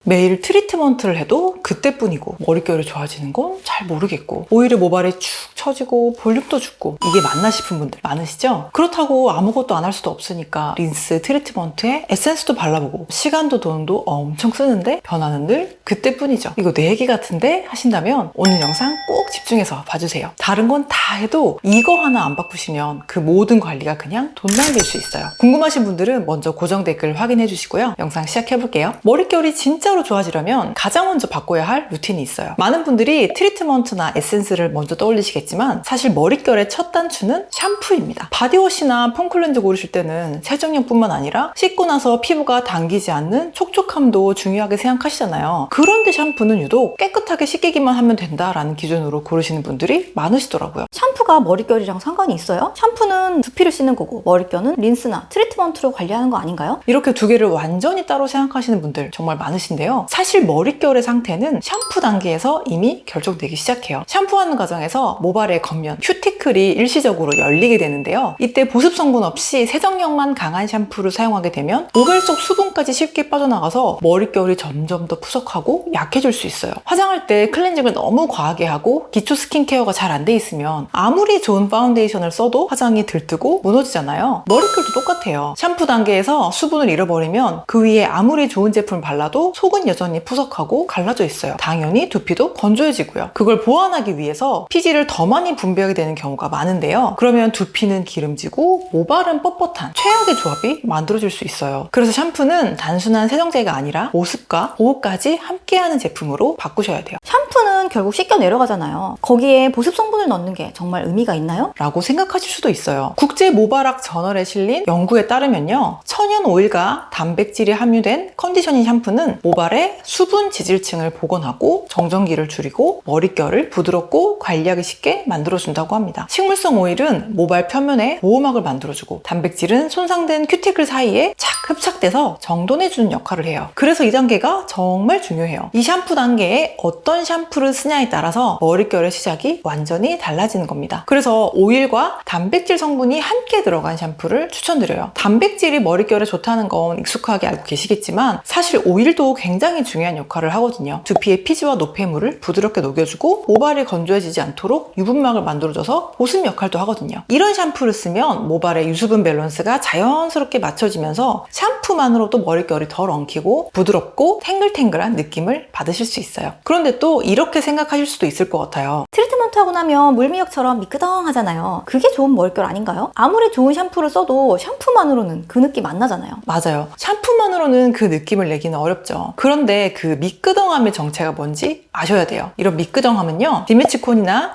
매일 트리트먼트를 해도 그때뿐이고 머릿결이 좋아지는 건 잘 모르겠고 오히려 모발이 축 처지고 볼륨도 죽고 이게 맞나 싶은 분들 많으시죠? 그렇다고 아무것도 안 할 수도 없으니까 린스 트리트먼트에 에센스도 발라보고 시간도 돈도 엄청 쓰는데 변화는 늘 그때뿐이죠. 이거 내 얘기 같은데 하신다면 오늘 영상 꼭 집중해서 봐주세요. 다른 건 다 해도 이거 하나 안 바꾸시면 그 모든 관리가 그냥 돈 낭비일 수 있어요. 궁금하신 분들은 먼저 고정 댓글 확인해 주시고요. 영상 시작해볼게요. 머릿결이 진짜로 좋아지려면 가장 먼저 바꿔야 할 루틴이 있어요. 많은 분들이 트리트먼트나 에센스를 먼저 떠올리시겠지만 사실 머릿결의 첫 단추는 샴푸입니다. 바디워시나 폼클렌저 고르실 때는 세정력뿐만 아니라 씻고 나서 피부가 당기지 않는 촉촉함도 중요하게 생각하시잖아요. 그런데 샴푸는 유독 깨끗하게 씻기기만 하면 된다라는 기준으로 고르시는 분들이 많으시더라고요. 샴푸가 머릿결이랑 상관이 있어요? 샴푸는 두피를 씻는 거고 머릿결은 린스나 트리트먼트로 관리하는 거 아닌가요? 이렇게 두 개를 완전히 따로 생각하시는 분들 정말 많으신데요. 사실 머릿결의 상태는 샴푸 단계에서 이미 결정되기 시작해요. 샴푸하는 과정에서 모발의 겉면, 큐티클이 일시적으로 열리게 되는데요. 이때 보습 성분 없이 세정력만 강한 샴푸를 사용하게 되면 모발 속 수분까지 쉽게 빠져나가서 머릿결이 점점 더 푸석하고 약해질 수 있어요. 화장할 때 클렌징을 너무 과하게 하고 기초 스킨케어가 잘 안 돼 있으면 아무리 좋은 파운데이션을 써도 화장이 들뜨고 무너지잖아요. 머릿결도 똑같아요. 샴푸 단계에서 수분을 잃어버리면 그 위에 아무리 좋은 제품을 발라도 속은 여전히 푸석하고 갈라져 있어요. 당연히 두피도 건조해지고요. 그걸 보완하기 위해서 피지를 더 많이 분비하게 되는 경우가 많은데요. 그러면 두피는 기름지고 모발은 뻣뻣한 최악의 조합이 만들어질 수 있어요. 그래서 샴푸는 단순한 세정제가 아니라 보습과 보호까지 함께하는 제품으로 바꾸셔야 돼요. 샴푸는 결국 씻겨 내려가잖아요. 거기에 보습 성분을 넣는 게 정말 의미가 있나요? 라고 생각하실 수도 있어요. 국제 모발학 저널에 실린 연구에 따르면요. 천연 오일과 단백질이 함유된 컨디셔닝 샴푸는 모발의 수분 지질층을 복원하고 정전기를 줄이고 머릿결을 부드럽고 관리하기 쉽게 만들어준다고 합니다. 식물성 오일은 모발 표면에 보호막을 만들어주고 단백질은 손상된 큐티클 사이에 착 흡착돼서 정돈해주는 역할을 해요. 그래서 이 단계가 정말 중요해요. 이 샴푸 단계에 어떤 샴푸를 쓰냐에 따라서 머릿결의 시작이 완전히 달라지는 겁니다. 그래서 오일과 단백질 성분이 함께 들어간 샴푸를 추천드려요. 단백질이 머릿결에 좋다는 건 익숙하게 알고 계시겠지만 사실 오일도 굉장히 중요한 역할을 하거든요. 두피의 피지와 노폐물을 부드럽게 녹여주고 모발이 건조해지지 않도록 유분막을 만들어줘서 보습 역할도 하거든요. 이런 샴푸를 쓰면 모발의 유수분 밸런스가 자연스럽게 맞춰지면서 샴푸만으로도 머릿결이 덜 엉키고 부드럽고 탱글탱글한 느낌을 받으실 수 있어요. 그런데 또 이렇게 생각하실 수도 있을 것 같아요. 트리트먼트 하고 나면 물미역처럼 미끄덩하잖아요. 그게 좋은 머릿결 아닌가요? 아무리 좋은 샴푸를 써도 샴푸만으로는 그 느낌 안 나잖아요. 맞아요. 샴푸만으로는 그 느낌을 내기는 어렵죠. 그런데 그 미끄덩함의 정체가 뭔지 아셔야 돼요. 이런 미끄덩함은요. 디메치콘이나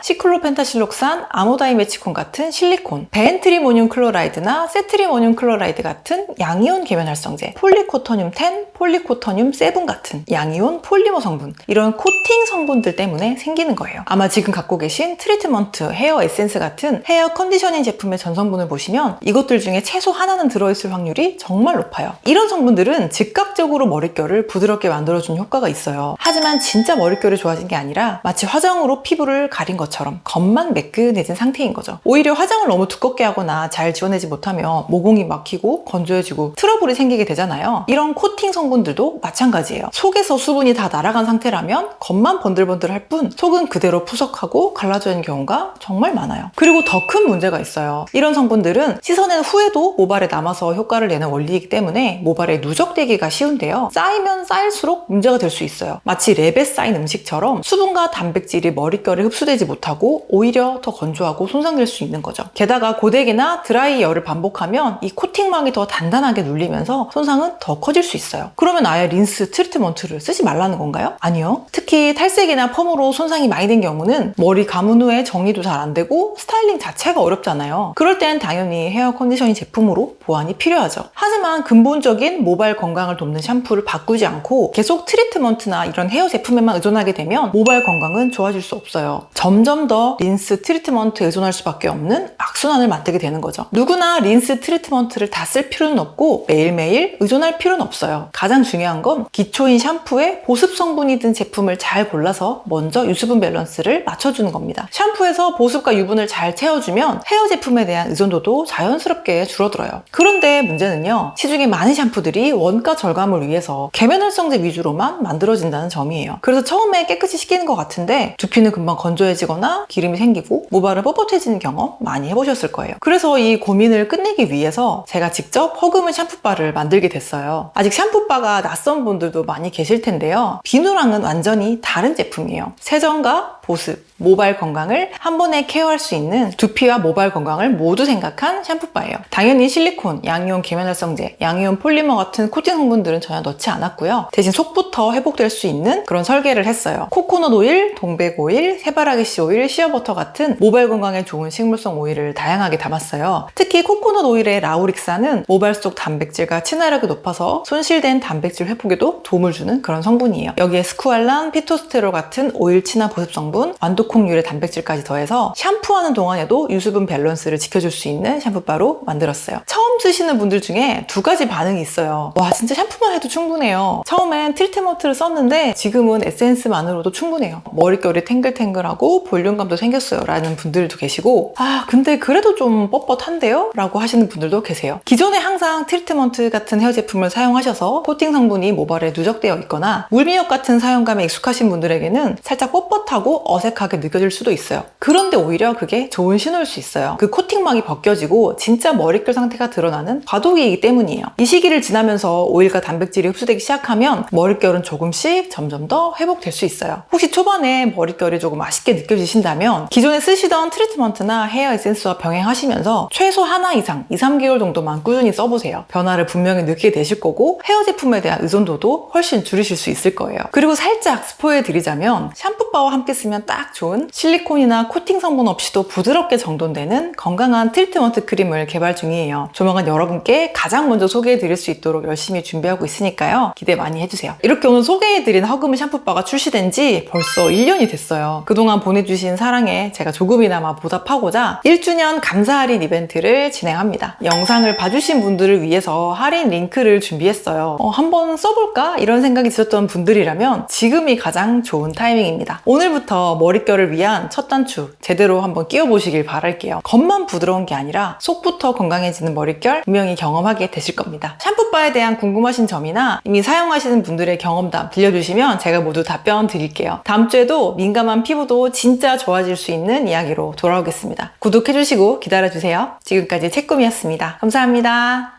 시클로펜타실록산, 아모다이메치콘 같은 실리콘, 벤트리모늄 클로라이드나 세트리모늄 클로라이드 같은 양이온 계면활성제, 폴리코토늄 10, 폴리코토늄 7 같은 양이온 폴리머 성분, 이런 코팅 성분들 때문에 생기는 거예요. 아마 지금 갖고 계신 트리트먼트, 헤어 에센스 같은 헤어 컨디셔닝 제품의 전성분을 보시면 이것들 중에 최소 하나는 들어있을 확률이 정말 높아요. 이런 성분들은 즉각적으로 머릿결을 부드럽게 만들어주는 효과가 있어요. 하지만 진짜 머릿결이 좋아진 게 아니라 마치 화장으로 피부를 가린 것처럼 겉만 매끈해진 상태인 거죠. 오히려 화장을 너무 두껍게 하거나 잘 지워내지 못하면 모공이 막히고 건조해지고 트러블이 생기게 되잖아요. 이런 코팅 성분들도 마찬가지예요. 속에서 수분이 다 날아간 상태라면 겉만 번들번들할 뿐 속은 그대로 푸석하고 갈라져 있는 경우가 정말 많아요. 그리고 더 큰 문제가 있어요. 이런 성분들은 씻어낸 후에도 모발에 남아서 효과를 내는 원리이기 때문에 모발에 누적되기가 쉬운데요. 쌓이면 쌓일수록 문제가 될 수 있어요. 마치 랩에 쌓인 음식처럼 수분과 단백질이 머릿결에 흡수되지 못하고 오히려 더 건조하고 손상될 수 있는 거죠. 게다가 고데기나 드라이어를 반복하면 이 코팅막이 더 단단하게 눌리면서 손상은 더 커질 수 있어요. 그러면 아예 린스 트리트먼트를 쓰지 말라는 건가요? 아니요. 특히 탈색이나 펌으로 손상이 많이 된 경우는 머리 감은 후에 정리도 잘 안 되고 스타일링 자체가 어렵잖아요. 그럴 땐 당연히 헤어 컨디셔닝 제품으로 보완이 필요하죠. 하지만 근본적인 모발 건강을 돕는 샴푸를 바꾸지 않고 계속 트리트먼트나 이런 헤어 제품에만 의존하게 되면 모발 건강은 좋아질 수 없어요. 점점 더 린스 트리트먼트에 의존할 수밖에 없는 악순환을 만들게 되는 거죠. 누구나 린스 트리트먼트를 다 쓸 필요는 없고 매일매일 의존할 필요는 없어요. 가장 중요한 건 기초인 샴푸에 보습 성분이 든 제품을 잘 골라서 먼저 유수분 밸런스를 맞춰주는 겁니다. 샴푸에서 보습과 유분을 잘 채워주면 헤어 제품에 대한 의존도도 자연스럽게 줄어들어요. 그런데 문제는요. 시중에 많은 샴푸들이 원가 절감을 위해서 계면활성 계면성제 위주로만 만들어진다는 점이에요. 그래서 처음에 깨끗이 씻기는 것 같은데 두피는 금방 건조해지거나 기름이 생기고 모발은 뻣뻣해지는 경험 많이 해보셨을 거예요. 그래서 이 고민을 끝내기 위해서 제가 직접 허금은 샴푸바를 만들게 됐어요. 아직 샴푸바가 낯선 분들도 많이 계실 텐데요. 비누랑은 완전히 다른 제품이에요. 세정과 보습, 모발 건강을 한 번에 케어할 수 있는 두피와 모발 건강을 모두 생각한 샴푸바예요. 당연히 실리콘, 양이온 계면활성제, 양이온 폴리머 같은 코팅 성분들은 전혀 넣지 않았고요. 대신 속부터 회복될 수 있는 그런 설계를 했어요. 코코넛 오일, 동백 오일, 해바라기씨 오일, 시어버터 같은 모발 건강에 좋은 식물성 오일을 다양하게 담았어요. 특히 코코넛 오일의 라우릭산은 모발 속 단백질과 친화력이 높아서 손실된 단백질 회복에도 도움을 주는 그런 성분이에요. 여기에 스쿠알란, 피토스테롤 같은 오일 친화 보습 성분, 완두콩 유래 단백질까지 더해서 샴푸하는 동안에도 유수분 밸런스를 지켜줄 수 있는 샴푸바로 만들었어요. 처음 쓰시는 분들 중에 두 가지 반응이 있어요. 와, 진짜 샴푸만 해도 충분해요. 처음엔 트리트먼트를 썼는데 지금은 에센스만으로도 충분해요. 머릿결이 탱글탱글하고 볼륨감도 생겼어요 라는 분들도 계시고, 아 근데 그래도 좀 뻣뻣한데요? 라고 하시는 분들도 계세요. 기존에 항상 트리트먼트 같은 헤어 제품을 사용하셔서 코팅 성분이 모발에 누적되어 있거나 물미역 같은 사용감에 익숙하신 분들에게는 살짝 뻣뻣하고 어색하게 느껴질 수도 있어요. 그런데 오히려 그게 좋은 신호일 수 있어요. 그 코팅막이 벗겨지고 진짜 머릿결 상태가 드러나는 과도기이기 때문이에요. 이 시기를 지나면서 오일과 단백질이 흡수되기 시작하면 머릿결은 조금씩 점점 더 회복될 수 있어요. 혹시 초반에 머릿결이 조금 아쉽게 느껴지신다면 기존에 쓰시던 트리트먼트나 헤어 에센스와 병행하시면서 최소 하나 이상 2-3개월 정도만 꾸준히 써보세요. 변화를 분명히 느끼게 되실 거고 헤어 제품에 대한 의존도도 훨씬 줄이실 수 있을 거예요. 그리고 살짝 스포해 드리자면 샴푸바와 함께 쓰면 딱 좋은 실리콘이나 코팅 성분 없이도 부드럽게 정돈되는 건강한 트리트먼트 크림을 개발 중이에요. 조만간 여러분께 가장 먼저 소개해 드릴 수 있도록 열심히 준비하고 있으니까요. 기대 많이 해주세요. 이렇게 오늘 소개해 드린 허그문 샴푸바가 출시된 지 벌써 1년이 됐어요. 그동안 보내주신 사랑에 제가 조금이나마 보답하고자 1주년 감사 할인 이벤트를 진행합니다. 영상을 봐주신 분들을 위해서 할인 링크를 준비했어요. 한번 써볼까? 이런 생각이 드셨던 분들이라면 지금이 가장 좋은 타이밍입니다. 오늘부터 머릿결을 위한 첫 단추 제대로 한번 끼워보시길 바랄게요. 겉만 부드러운 게 아니라 속부터 건강해지는 머릿결 분명히 경험하게 되실 겁니다. 샴푸바에 대한 궁금하신 점이나 이미 사용하시는 분들의 경험담 들려주시면 제가 모두 답변 드릴게요. 다음 주에도 민감한 피부도 진짜 좋아질 수 있는 이야기로 돌아오겠습니다. 구독해주시고 기다려주세요. 지금까지 채꿈이었습니다. 감사합니다.